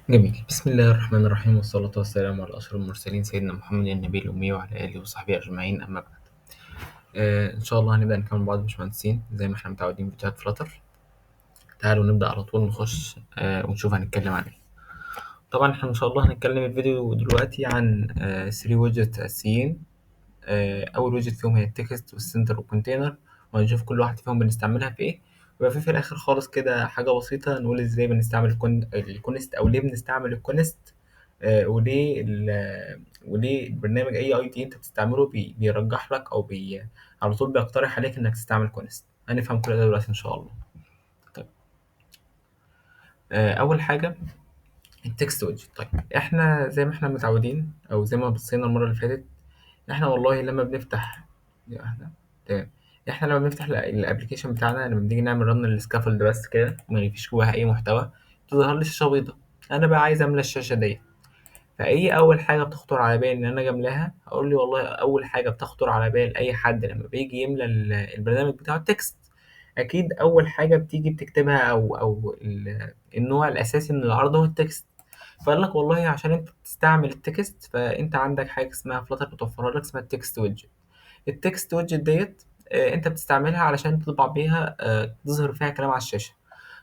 جميل. بسم الله الرحمن الرحيم، والصلاة والسلام على أشرف المرسلين سيدنا محمد النبي الأمي وعلى آله وصحبه أجمعين، أما بعد. إن شاء الله هنبدأ نكمل بعض باشمهندسين زي ما احنا متعودين في فيديوهات فلاتر. تعالوا نبدأ على طول نخش ونشوف هنتكلم عن ايه. طبعا احنا إن شاء الله هنتكلم الفيديو دلوقتي عن 3 ويدجت أساسيين. أول ويدجت فيهم هي التكست والسنتر والكونتينر، وهنشوف كل واحد فيهم بنستعملها في ايه. ويبقى في الآخر خالص كده حاجة بسيطة نقول ازاي بنستعمل الكونست، أو ليه بنستعمل الكونست. وليه البرنامج اي تي انت بتستعمله بيرجح لك على طول بيقترح عليك انك تستعمل كونست. هنفهم كل ده دلوقتي ان شاء الله. طيب، اول حاجه التكست ويدجت. طيب، احنا زي ما احنا متعودين او زي ما بصينا المره اللي فاتت، احنا والله لما بنفتح دي واحده. تمام. احنا لما بنفتح الابلكيشن بتاعنا، لما بنيجي نعمل رن للسكافولد بس كده ما فيش جواها اي محتوى، تظهر لي شاشه بيضاء. انا بقى عايز املى الشاشه دي. فايه اول حاجه بتخطر على بالي ان انا اجي املاها؟ اقول لي والله اول حاجه بتخطر على بال اي حد لما بيجي يملى البرنامج بتاعه التكست. اكيد اول حاجه بتيجي بتكتبها او النوع الاساسي من العرض هو التكست. فقال لك والله عشان انت تستعمل التكست فانت عندك حاجه اسمها فلاتر بتوفرها لك اسمها التكست ويدجت. التكست ويدجت ديت انت بتستعملها علشان تطبع بيها، تظهر فيها كلام على الشاشه.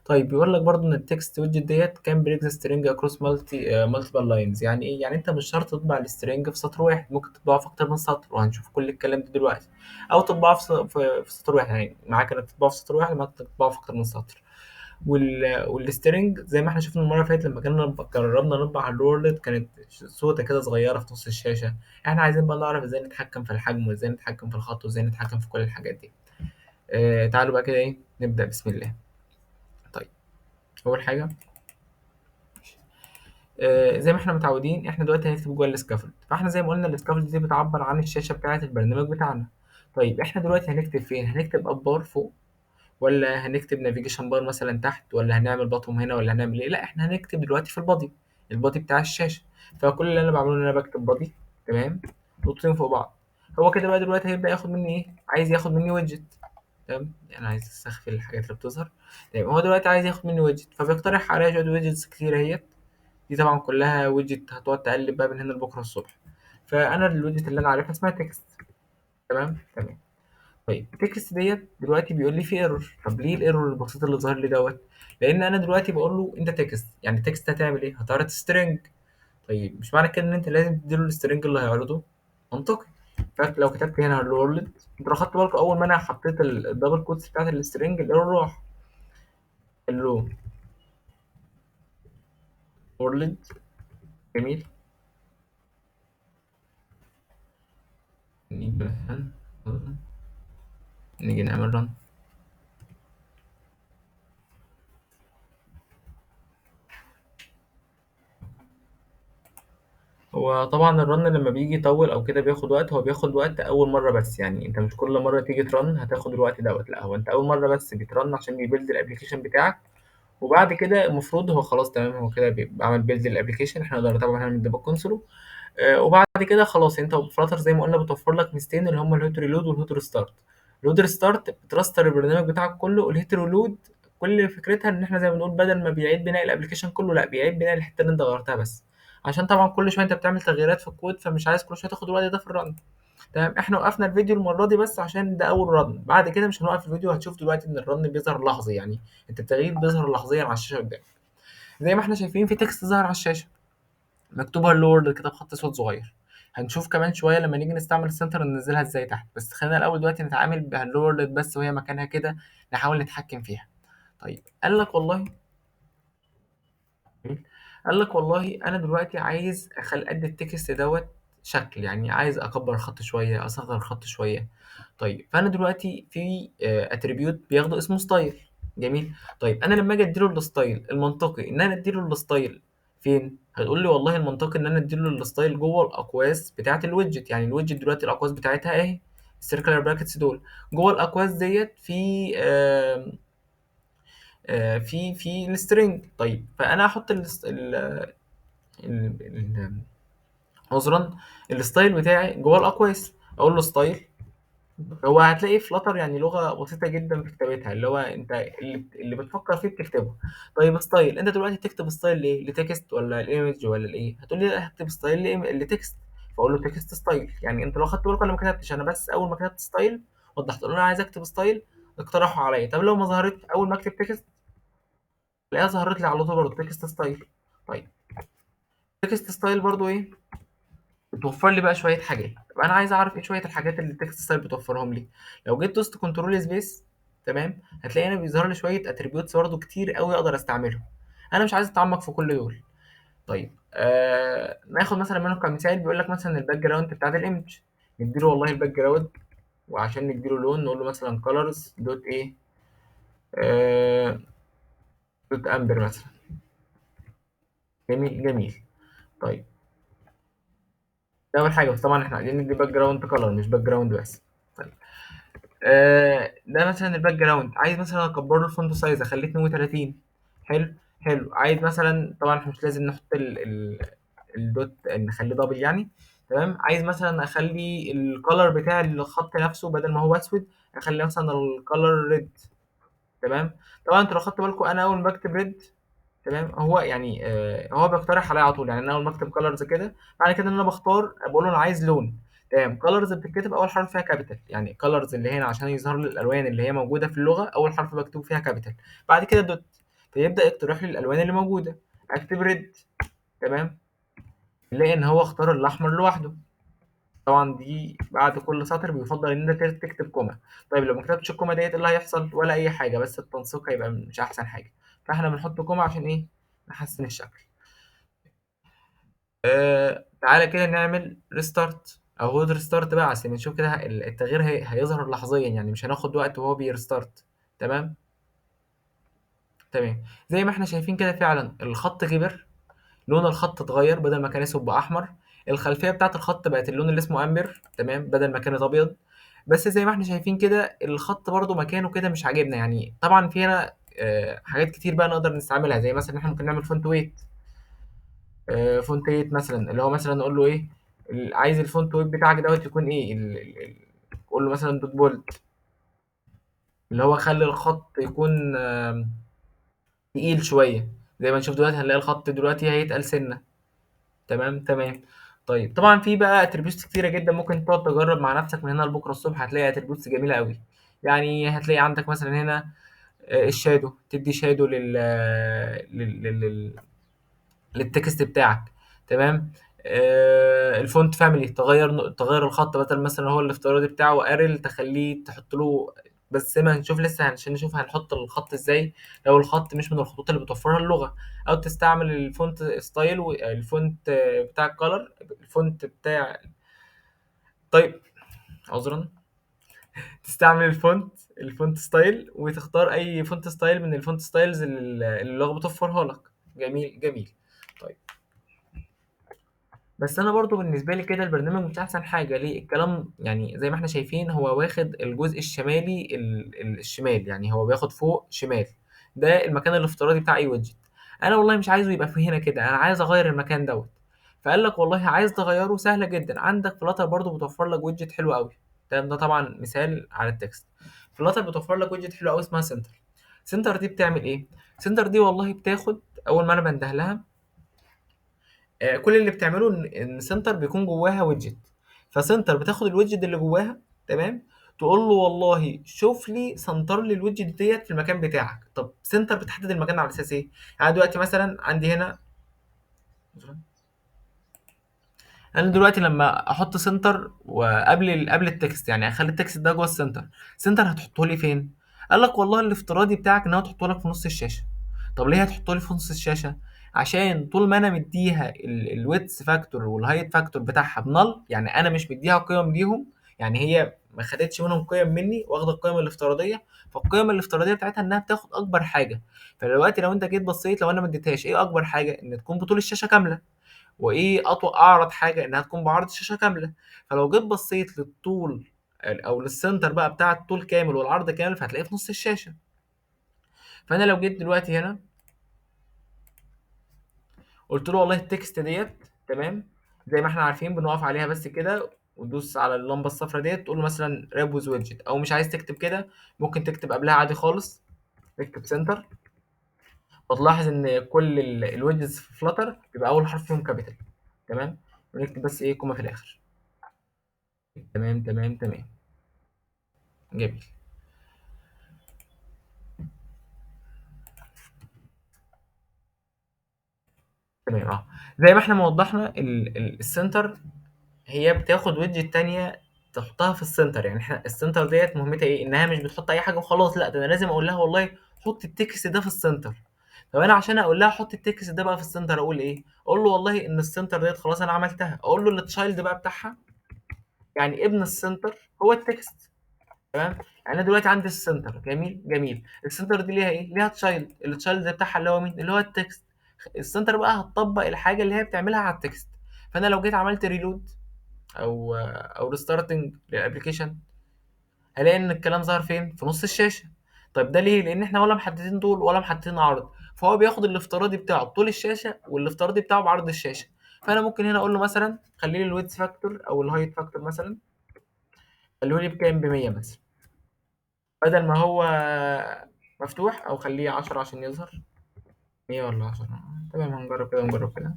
طيب، بيقول لك برضو ان التكست ويدجت ديت كان بريك ذا سترينج اكروس مالتيبل لاينز. يعني ايه؟ يعني انت مش شرط تطبع السترينج في سطر واحد، ممكن تطبعه في اكتر من سطر، وهنشوف كل الكلام ده دلوقتي. او تطبعه في سطر واحد، يعني معاك انك تطبعه في سطر واحد، معاك انك تطبعه في اكتر من سطر. والسترنج زي ما احنا شفنا المره اللي فاتت لما كنا جربنا نطبع على الوورلد، كانت صوته كده صغيره في نص الشاشه. احنا عايزين بقى نعرف ازاي نتحكم في الحجم، وازاي نتحكم في الخط، وازاي نتحكم في كل الحاجات دي. تعالوا بقى كده ايه نبدا بسم الله. طيب، اول حاجه زي ما احنا متعودين، احنا دلوقتي هنكتب جوه السكافولد. فاحنا زي ما قلنا السكافولد دي بتعبر عن الشاشه بتاعه البرنامج بتاعنا. طيب، احنا دلوقتي هنكتب فين؟ هنكتب اب بار فوق، ولا هنكتب نافيجيشن بار مثلا تحت، ولا هنعمل بطم هنا، ولا هنعمل ايه؟ لا، احنا هنكتب دلوقتي في البادي بتاع الشاشه. فكل اللي انا بعمله ان انا بكتب بادي. تمام. نقطتين فوق بعض. هو كده بقى دلوقتي هيبدا ياخد مني ايه؟ عايز ياخد مني ويدجت. تمام. انا عايز استخفي الحاجات اللي بتظهر. طيب، هو دلوقتي عايز ياخد مني ويدجت، فبيقترح عليا شويه ويدجتس كتير اهيت. دي طبعا كلها ويدجت هتقعد تقلب بقى من هنا لبكره الصبح. فانا الويدجت اللي انا عارفها اسمها تكست. تمام تمام. طيب، التكست ديت دلوقتي بيقول لي في ايرور. طب ليه الايرور البسيط اللي ظاهر لي دوت؟ لان انا دلوقتي بقول له انت تكست، يعني تكست هتعمل ايه؟ هتعرض سترينج. طيب، مش معنى كده ان انت لازم تديله السترينج اللي هيعرضه؟ منطقي. فلو كتبت هنا هلو وورلد، انت لو خدت بالك اول ما انا حطيت الدبل كوتس بتاعت السترينج الايرور راح. هلو وورلد. جميل. نيجي مثلا نيجي نعمل رن. هو طبعا الرن لما بيجي يطول او كده بياخد وقت، هو بياخد وقت اول مره بس، يعني انت مش كل مره تيجي ترن هتاخد الوقت دوت. لا، هو انت اول مره بس بيترن عشان بيبيلد الابلكيشن بتاعك. وبعد كده المفروض هو خلاص تمام، هو كده بيبقى عمل بيلد الابلكيشن. احنا نقدر طبعا نعمل ديباج كونسول. وبعد كده خلاص انت فلاتر زي ما قلنا بتوفر لك ميزتين اللي هم الهيت ريلود والهيت ريستارت. الهيت ريستارت بترستر البرنامج بتاعك كله، والهيت ريلود كل فكرتها ان احنا زي ما بنقول بدل ما بيعيد بناء الابلكيشن كله، لا بيعيد بناء الحته اللي انت غيرتها بس. عشان طبعا كل شويه انت بتعمل تغييرات في الكود، فمش عايز كل شويه تاخد الوقت ده في الرن. تمام. احنا وقفنا الفيديو المره دي بس عشان ده اول رن، بعد كده مش هنوقف الفيديو. هتشوف دلوقتي ان الرن بيظهر لحظي، يعني انت التغيير بيظهر لحظيا على الشاشه قدامك. زي ما احنا شايفين في تكست ظهر على الشاشه مكتوبة اللورد كده بخط اسود صغير. هنشوف كمان شوية لما نيجي نستعمل السنتر ننزلها ازاي تحت، بس خلينا الأول دلوقتي نتعامل باللورد بس وهي مكانها كده، نحاول نتحكم فيها. طيب، قال لك والله أنا دلوقتي عايز أدي التكست دوت شكل، يعني عايز أكبر الخط شوية، أصغر الخط شوية. طيب، فأنا دلوقتي في اتريبيوت بياخده اسمه ستايل. جميل. طيب، أنا لما أجي أديله الستايل المنطقي إن أنا أديله الستايل فين؟ هتقول لي والله المنطقي إن أنا أديله الستايل جوه الأقواس بتاعة الويدجت. يعني الويدجت دلوقتي الأقواس بتاعتها أهي، السيركلر براكتس دول. جوه الأقواس ديت في في السترنج. طيب، فأنا هحط ال- ال- عذرا الستايل بتاعي جوه الاقواس. اقول له ستايل هو هتلاقي فلاتر يعني لغة بسيطة جدا في كتابتها، اللي هو انت اللي بتفكر فيه بتكتبه. طيب ستايل، انت دلوقتي تكتب ستايل ليه؟ لتكست ولا الايمج ولا لايه؟ هتقول لي لا، هكتب ستايل لتكست. فاقول له تكست ستايل. يعني انت لو خدت بالك انا ما كتبتش، انا بس اول ما كتبت ستايل وضحت له انا عايز اكتب ستايل، اقترحوا عليا. طب لو ما ظهرت اول ما اكتب تكست، تلاقيها ظهرت لي على طول برضه تكست ستايل. طيب تكست ستايل برضه ايه؟ بتوفر لي بقى شويه حاجات. طب انا عايز اعرف ايه شويه الحاجات اللي التكست ستايل بتوفرهم لي. لو جيت دوست كنترول سبيس، تمام، هتلاقي هنا بيظهر لي شويه اتريبيوتس برضه كتير قوي اقدر استعملهم. انا مش عايز اتعمق في كل دول. طيب ناخد مثلا منهم كمثال. بيقول لك مثلا الباك جراوند بتاعت الايمج، نديله والله الباك جراوند، وعشان نديله لون نقول له مثلا colors دوت ايه، آه دوت امبر مثلا. جميل جميل. طيب ده اول حاجه، بس طبعا احنا عايزين ندي باك جراوند كلر مش باك جراوند بس. طيب ده مثلا الباك جراوند، عايز مثلا اكبر له الفونت سايز اخليه 32. حلو. حلو. عايز مثلا، طبعا احنا مش لازم نحط الدوت نخليه دبل يعني. تمام. عايز مثلا اخلي الكالر بتاع الخط نفسه بدل ما هو اسود، اخلي مثلا الكالر ريد. تمام. طبعا انتوا لو خدتوا بالكم انا اول ما بكتب ريد، تمام، هو يعني هو بيقترح عليا على طول. يعني انا اول ما اكتب كلرز كده، معنى كده ان انا بختار بقول له انا عايز لون. تمام. كلرز بتتكتب اول حرف فيها كابيتال، يعني كلرز اللي هنا عشان يظهر لي الالوان اللي هي موجوده في اللغه اول حرف بكتبه فيها كابيتال. بعد كده دوت، فيبدا يقترح لي الالوان اللي موجوده. اكتب ريد. تمام. نلاقي ان هو اختار الاحمر لوحده. طبعا دي بعد كل سطر بيفضل ان انت تكتب كوما. طيب لو ما كتبتش الكوما ديت، إيه اللي هيحصل؟ ولا اي حاجه، بس التنسيق هيبقى مش احسن حاجه. فاحنا بنحط كوما عشان ايه؟ نحسن الشكل. تعالى كده نعمل ريستارت او هود ريستارت بقى عشان نشوف كده التغيير هيظهر لحظيا، يعني مش هناخد وقت وهو بيرستارت. تمام. تمام. زي ما احنا شايفين كده فعلا الخط كبر، لون الخط اتغير، بدل ما كان اسود بقى احمر. الخلفيه بتاعت الخط بقت اللون اللي اسمه امبر، تمام، بدل ما كانت ابيض. بس زي ما احنا شايفين كده الخط برضو مكانه كده مش عاجبنا. يعني طبعا في هنا حاجات كتير بقى نقدر نستعملها، زي مثلا احنا ممكن نعمل فونت ويت. فونت ويت مثلا اللي هو مثلا نقول له ايه، عايز الفونت ويت بتاعك دوت يكون ايه قول له مثلا دوت بولد، اللي هو خلي الخط يكون تقيل شويه. زي ما نشوف دلوقتي هنلاقي الخط دلوقتي هيتقل سنه. تمام. تمام. طيب طبعا في بقى اتريبيوتس كتيره جدا ممكن تقعد تجرب مع نفسك من هنا لبكره الصبح، هتلاقي اتريبيوتس جميله قوي. يعني هتلاقي عندك مثلا هنا الشادو، تدي شادو للتكست بتاعك. تمام. الفونت فاميلي، تغير الخط، بدل مثلا هو الافتراضي بتاعه اريل تخليه تحط له. بس ما هنشوف لسه عشان نشوف هنحط الخط ازاي لو الخط مش من الخطوط اللي بتوفرها اللغة. او تستعمل الفونت ستايل والفونت بتاع الكالر، الفونت بتاع. طيب عذرا. تستعمل الفونت ستايل وتختار اي فونت ستايل من الفونت ستايلز اللي اللغة بتوفرها لك. جميل جميل. طيب بس انا برضو بالنسبه لي كده البرنامج مش احسن حاجه. ليه الكلام؟ يعني زي ما احنا شايفين هو واخد الجزء الشمالي الشمال، يعني هو بياخد فوق شمال. ده المكان الافتراضي بتاع اي ويدجت. انا والله مش عايزه يبقى في هنا كده، انا عايز اغير المكان دوت. فقال لك والله عايز تغيره سهله جدا، عندك فلاتر برضو بتوفر لك ويدجت حلو قوي. ده طبعا مثال على التكست. فلاتر بتوفر لك ويدجت حلو قوي اسمها سنتر. سنتر دي بتعمل ايه؟ سنتر دي والله بتاخد اول ما انا بنده لها، كل اللي بتعمله ان سنتر بيكون جواها ويدجت. فسنتر بتاخد الويدجت اللي جواها، تمام، تقول له والله شوف لي سنتر لي الويدجت ديت في المكان بتاعك. طب سنتر بتحدد المكان على اساس ايه؟ يعني دلوقتي مثلا عندي هنا، انا دلوقتي لما احط سنتر وقبل قبل التكست، يعني اخلي التكست ده جوه السنتر، سنتر هتحطه لي فين؟ قال لك والله الافتراضي بتاعك ان هو تحطه لك في نص الشاشه. طب ليه هتحطه لي في نص الشاشه؟ عشان طول ما انا مديها الويتس فاكتور والهايت فاكتور بتاعها بنل، يعني انا مش مديها قيم ليهم، يعني هي ما خدتش منهم قيم مني، واخده القيم الافتراضيه. فالقيم الافتراضيه بتاعتها انها بتاخد اكبر حاجه. فدلوقتي لو انت جيت بصيت، لو انا ما اديتهاش ايه اكبر حاجه، ان تكون بطول الشاشه كامله. وايه اطول اعرض حاجه انها تكون بعرض الشاشه كامله. فلو جيت بصيت للطول او للسنتر بقى بتاع الطول كامل والعرض كامل، فهتلاقيه في نص الشاشه. فانا لو جيت دلوقتي هنا قلت له والله التكست ديت، تمام، زي ما احنا عارفين بنقف عليها بس كده وتدوس على اللمبه الصفراء ديت، تقول له مثلا راب ويز ويدجت، او مش عايز تكتب كده ممكن تكتب قبلها عادي خالص، تكتب سنتر، وتلاحظ ان كل الويدجز في فلاتر بيبقى اول حرف فيهم كابيتال. تمام. ونكتب بس ايه كوما في الاخر. تمام تمام تمام. جميل. تمام اه. زي ما احنا ما وضحنا السنتر هي بتاخد ويدجت تانية تحطها في السنتر. يعني احنا السنتر ديت مهمتها ايه؟ انها مش بتحط اي حاجه وخلاص، لا ده انا لازم اقول لها والله حط التكست ده في السنتر. طب انا عشان اقول لها حط التكست ده بقى في السنتر اقول ايه؟ اقول له والله ان السنتر ديت خلاص انا عملتها، اقول له التشايلد بقى بتاعها، يعني ابن السنتر هو التكست. تمام. يعني انا دلوقتي عندي السنتر، جميل جميل، السنتر دي ليها ايه؟ ليها تشايلد، التشايلد ده بتاعها اللي هو مين؟ اللي هو التكست. السنتر بقى هتطبق الحاجه اللي هي بتعملها على التكست. فانا لو جيت عملت ريلود او ريستارتنج للابلكيشن، هلاقي ان الكلام ظهر فين؟ في نص الشاشه. طيب ده ليه؟ لان احنا ولا محددين طول ولا محددين عرض، فهو بياخد الافتراضي بتاعه بطول الشاشه والافتراضي بتاعه بعرض الشاشه. فانا ممكن هنا اقول له مثلا خلي لي الويدث فاكتور او الهايت فاكتور مثلا، خليه لي بكام؟ ب 100 مثلا، بدل ما هو مفتوح، او خليه 10 عشان يظهر 100 ولا 10. تمام، هنجرب كده ونجرب كده.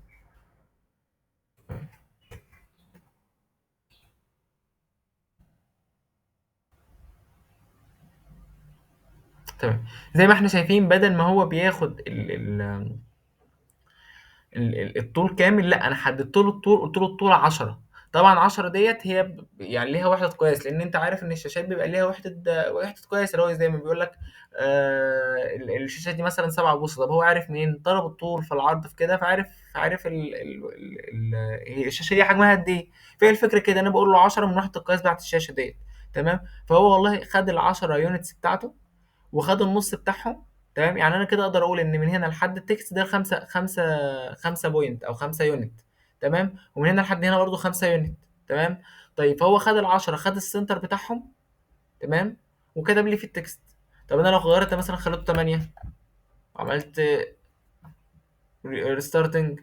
تمام. زي ما احنا شايفين بدل ما هو بياخد الطول كامل، لا انا حددت له الطول، قلت له الطول 10. طبعا 10 ديت هي يعني ليها وحده قياس، لان انت عارف ان الشاشات بيبقى ليها وحده قياس، اللي هو زي ما بيقول لك الشاشه دي مثلا 7 بوصه. طب هو عارف منين؟ طلب الطول في العرض في كده، فعارف هي الشاشه دي حجمها قد ايه. فهي الفكره كده، انا بقول له 10 من وحده القياس بتاعت الشاشه ديت. تمام. فهو والله خد ال 10 يونتس بتاعته وخد النص بتاعهم. تمام. يعني انا كده اقدر اقول ان من هنا لحد التكست ده خمسة بوينت او 5 يونت. تمام. ومن هنا لحد هنا برضو 5 يونت. تمام. طيب فهو خد ال 10، خد السنتر بتاعهم. تمام. وكتب لي في التكست. طب انا لو غيرت مثلا خليته 8، عملت ريستارتنج،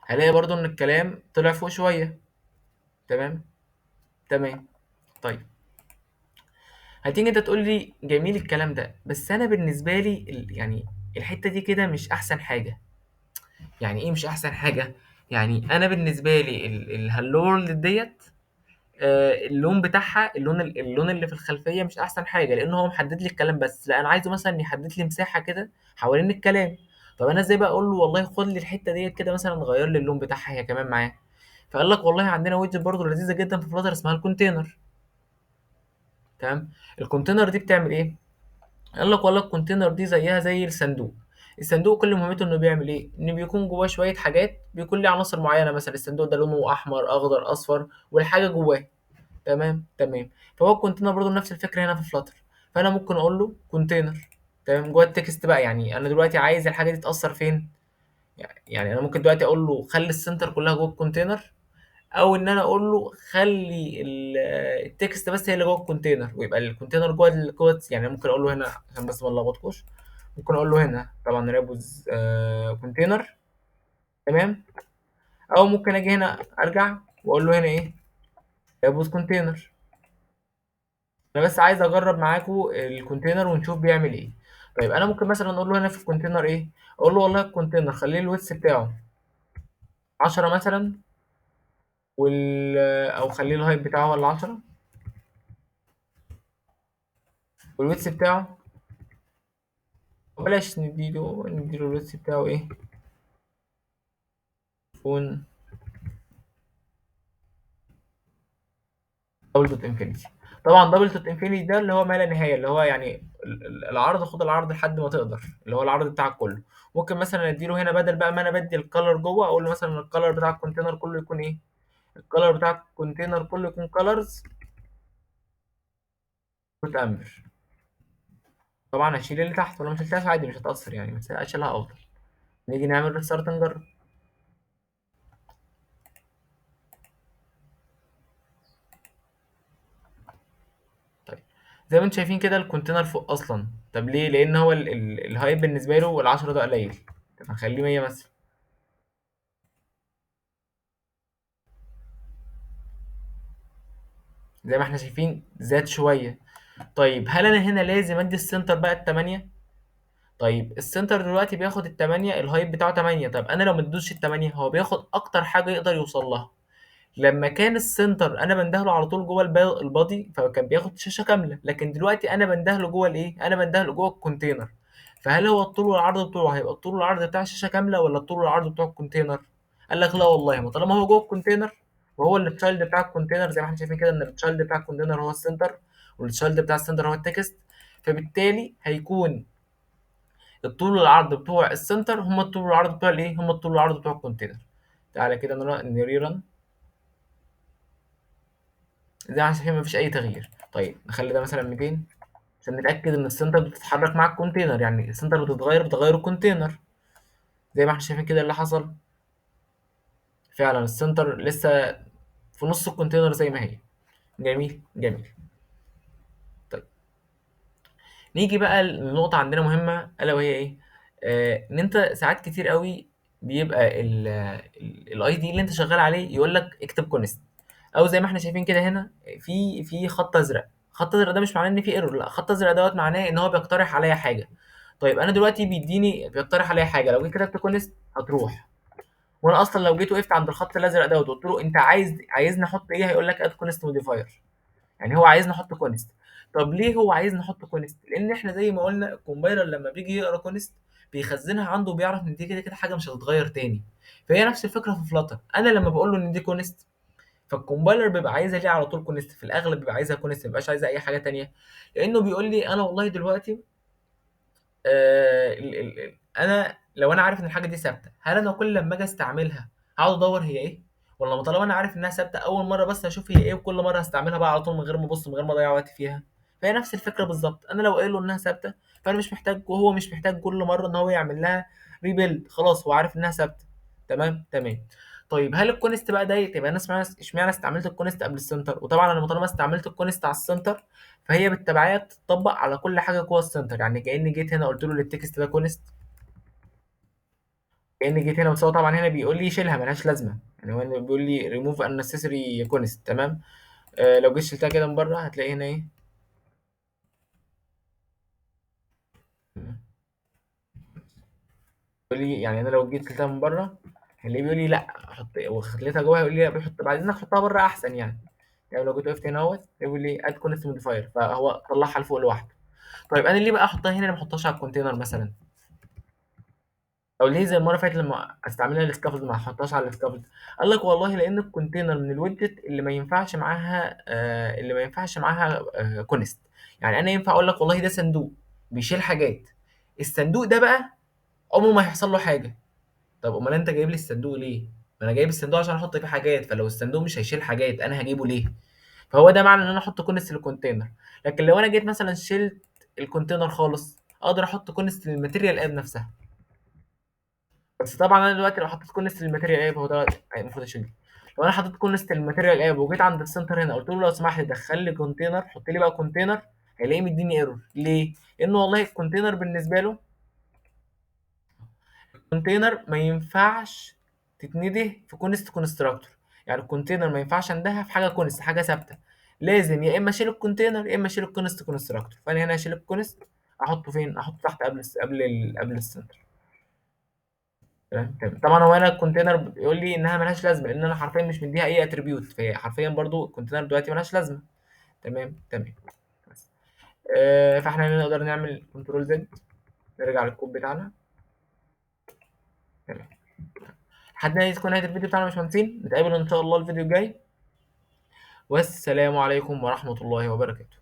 هلاقي برضو ان الكلام طلع فوق شوية. تمام. تمام. طيب هتيجي انت تقول لي جميل الكلام ده، بس انا بالنسبة لي يعني الحتة دي كده مش احسن حاجة. يعني ايه مش احسن حاجه؟ يعني انا بالنسبه لي الهالو وورلد ديت اللون بتاعها، اللون اللي في الخلفيه مش احسن حاجه، لان هو محدد لي الكلام بس. لا انا عايزه مثلا يحدد لي مساحه كده حوالين الكلام. طب انا ازاي بقى اقول له والله خد لي الحته ديت كده مثلا غير لي اللون بتاعها هي كمان معاه؟ فقال لك والله عندنا ويدجت برضه لذيذه جدا في فلاتر اسمها الكونتينر. تمام. الكونتينر دي بتعمل ايه؟ قال لك والله الكونتينر دي زيها زي الصندوق. الصندوق كل مهمته انه بيعمل ايه؟ ان بيكون جواه شويه حاجات، بيكون ليه عناصر معينه، مثلا الصندوق ده لونه احمر اخضر اصفر والحاجه جواه. تمام تمام. فهو الكونتينر برضه نفس الفكره هنا في فلاتر. فانا ممكن اقول له كونتينر. تمام. جوه التكست بقى، يعني انا دلوقتي عايز الحاجه دي تاثر فين؟ يعني انا ممكن دلوقتي اقول له خلي السنتر كلها جوه الكونتينر، او ان انا اقول له خلي التكست بس هي اللي جوه الكونتينر، ويبقى الكونتينر جوه يعني ممكن اقول له هنا عشان بس ما نلخبطكوش. ممكن اقول له هنا طبعا رابوز كونتينر. تمام. او ممكن اجي هنا ارجع واقول له هنا ايه؟ رابوز كونتينر. انا بس عايز اجرب معاكم الكونتينر ونشوف بيعمل ايه. طيب انا ممكن مثلا اقول له هنا في الكونتينر ايه؟ اقول له والله الكونتينر خليه الويتس بتاعه 10 مثلا، او خليه الهايت بتاعه ولا 10، والويتس بتاعه بلاش، نديله الويتس بتاعه ايه؟ فون دبل دوت انفينيتي. طبعا دبل دوت انفينيتي ده اللي هو ما لا نهايه، اللي هو يعني العرض، خد العرض لحد ما تقدر، اللي هو العرض بتاعك كله. ممكن مثلا اديله هنا بدل بقى ما انا بدي الكالر جوه، اقول له مثلا الكالر بتاع الكونتينر كله يكون ايه؟ الكالر بتاع الكونتينر كله يكون كالرز دوت امبر. طبعا هشيل اللي تحت، ولا مش هشيلهاش عادي مش هتأثر يعني، بس اشيلها افضل. نيجي نعمل ريستارت نجرب. طيب زي ما انتم شايفين كده الكونتينر فوق اصلا. طب ليه؟ لان هو الهايت بالنسبه له ال10 ده قليل. طب هنخليه 100 مثلا. زي ما احنا شايفين زاد شويه. طيب هل انا هنا لازم ادي السنتر بقى التمانية؟ طيب السنتر دلوقتي بياخد التمانية، الهايت بتاعه تمانية. طب انا لو مدوش التمانية هو بياخد اكتر حاجة يقدر يوصل لها. لما كان السنتر انا بندهله على طول جوه البادي فكان بياخد شاشة كاملة، لكن دلوقتي انا بندهله جوه الايه؟ انا بندهله جوه الكونتينر. فهل هو الطول والعرض بتوعه هيبقى الطول والعرض بتاع الشاشة كاملة ولا الطول والعرض بتوع الكونتينر؟ قال لك لا والله، ما طالما هو جوه الكونتينر وهو التشايلد بتاع الكونتينر، زي ما احنا شايفين كده ان التشايلد بتاع الكونتينر هو السنتر والتشايلد بتاع السنتر هو التكست، فبالتالي هيكون الطول والعرض بتوع السنتر هم الطول والعرض بتوع الايه؟ هم الطول والعرض بتوع الكونتينر. تعالى كده نريرن. زي ما شايفين مفيش اي تغيير. طيب نخلي ده مثلا 200 عشان نتاكد ان السنتر بتتحرك مع الكونتينر، يعني السنتر بتتغير بتغير الكونتينر. زي ما احنا شايفين كده اللي حصل، فعلا السنتر لسه في نص الكونتينر زي ما هي. جميل جميل. طيب نيجي بقى لنقطة عندنا مهمة ألا وهي إيه؟ إن أنت ساعات كتير قوي بيبقى الاي دي اللي أنت شغال عليه يقول لك اكتب كونست، أو زي ما إحنا شايفين كده هنا في خط أزرق. خط أزرق ده مش معناه إن في ايرور، لا، خط أزرق دوت معناه إن هو بيقترح عليا حاجة. طيب أنا دلوقتي بيقترح عليا حاجة، لو جيت كتبت كونست هتروح. وأنا أصلا لو جيت وقفت عند الخط الأزرق دوت وقلت له أنت عايزني أحط إيه، هيقول لك اد كونست موديفاير. يعني هو عايز نحط كونست. طب ليه هو عايز نحط كونست؟ لان احنا زي ما قلنا الكومبايلر لما بيجي يقرا كونست بيخزنها عنده وبيعرف ان دي كده كده حاجه مش هتتغير تاني. فهي نفس الفكره في فلاتر، انا لما بقول له ان دي كونست فالكومبايلر بيبقى عايزها ليه على طول كونست، في الاغلب بيبقى عايزها كونست، ما بيبقاش عايزها اي حاجه تانيه. لانه بيقول لي انا والله دلوقتي انا لو انا عارف ان الحاجه دي ثابته، هل انا كل لما اجي استعملها هقعد ادور هي ايه؟ ولا طالما انا عارف انها ثابته اول مره بس هشوف هي ايه، وكل مره هستعملها بقى على طول من غير ما ابص من غير ما اضيع وقت فيها؟ فهي نفس الفكره بالظبط، انا لو قايل له انها ثابته فانا مش محتاج وهو مش محتاج كل مره ان هو يعمل لها ريبيلد، خلاص هو عارف انها ثابته. تمام تمام. طيب هل الكونست بقى ده يبقى انا اشمعنى استعملت الكونست قبل السنتر؟ وطبعا انا طالما استعملت الكونست على السنتر فهي بالتبعيه بتطبق على كل حاجه جوه السنتر. يعني كاني جيت هنا قلت له للتكست ده كونست، كاني جيت هنا، بس هو طبعا هنا بيقول لي شيلها ملهاش لازمه، يعني هو هنا بيقول لي ريموف unnecessary كونست. تمام. لو جيت شلتها كده من بره هتلاقي هنا ايه؟ بيقول لي يعني انا لو جيت شلتها من بره هلاقيه بيقول لي لا حط، وخليتها جوه يقول لي لا بيحط بعدين انك تحطها بره احسن يعني. يعني لو جيت وقفت هنا اهوت يقول لي اد كونست موديفاير فهو طلعها لفوق لوحده. طيب انا ليه بقى احطها هنا ما احطهاش على الكونتينر مثلا؟ او ليه زي المره اللي فاتت لما استعملها السكافولد ما احطهاش على السكافولد؟ قال لك والله لان الكونتينر من الويدجت اللي ما ينفعش معاها كونست. يعني انا ينفع اقول لك والله ده صندوق بيشيل حاجات، الصندوق ده بقى عمره ما هيحصل له حاجه. طب امال انت جايب لي الصندوق ليه؟ ما انا جايب الصندوق عشان احط فيه حاجات، فلو الصندوق مش هيشيل حاجات انا هجيبه ليه؟ فهو ده معنى ان انا احط كونست للكونتينر. لكن لو انا جيت مثلا شلت الكونتينر خالص اقدر احط كونست للماتيريال اب نفسها. بس طبعا انا دلوقتي لو حطيت كونست للماتيريال اب هو ده المفروض اشيل. لو انا حطيت كونست للماتيريال اب وجيت عند السنتر هنا قلت له لو سمحت دخل لي كونتينر، حط لي بقى كونتينر، هيلاقيه مديني ايرور. ليه؟ لانه والله الكونتينر بالنسبه له، الكونتينر ما ينفعش تتنده في كونست كونستراكتور. يعني الكونتينر ما ينفعش اندها في حاجه كونست حاجه ثابته، لازم يا اما اشيل الكونتينر يا اما اشيل الكونست كونستراكتور. فانا هنا اشيل الكونست، احطه فين؟ احطه تحت قبل السنتر. تمام تمام. طبعا هو هنا الكونتينر بيقول لي انها ملهاش لازمه لان انا حرفيا مش مديها اي اتريبيوت، فهي حرفيا برضو الكونتينر دلوقتي ملهاش لازمه. تمام تمام. بس. فاحنا هنا نقدر نعمل كنترول زد، نرجع للكود بتاعنا. تمام. لحد هنا تكون نهايه الفيديو بتاعنا يا باشمهندسين، نتقابل ان شاء الله الفيديو الجاي، والسلام عليكم ورحمه الله وبركاته.